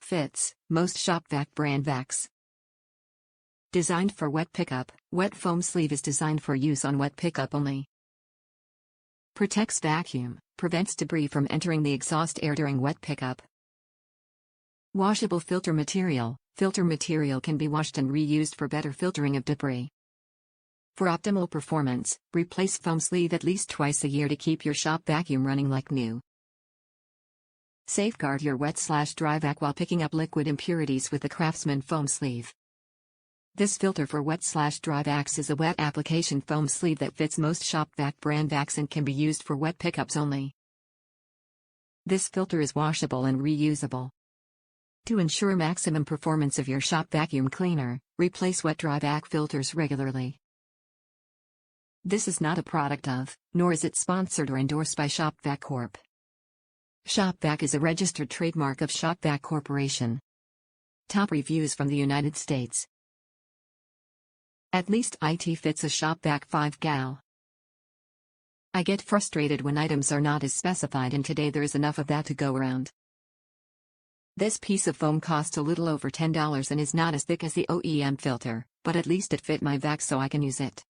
Fits most Shop-Vac brand vacs. Designed for wet pickup, wet foam sleeve is designed for use on wet pickup only. Protects vacuum, prevents debris from entering the exhaust air during wet pickup. Washable filter material. Filter material can be washed and reused for better filtering of debris. For optimal performance, replace foam sleeve at least twice a year to keep your shop vacuum running like new. Safeguard your wet/dry vac while picking up liquid impurities with the CRAFTSMAN foam sleeve. This filter for wet/dry vacs is a wet application foam sleeve that fits most Shop-Vac brand vacs and can be used for wet pickups only. This filter is washable and reusable. To ensure maximum performance of your shop vacuum cleaner, replace wet/dry vac filters regularly. This is not a product of, nor is it sponsored or endorsed by Shop-Vac Corp. Shop-Vac is a registered trademark of Shop-Vac Corporation. Top reviews from the United States. At least it fits a Shop-Vac 5 gal. I get frustrated when items are not as specified, and today there is enough of that to go around. This piece of foam costs a little over $10 and is not as thick as the OEM filter, but at least it fit my vac so I can use it.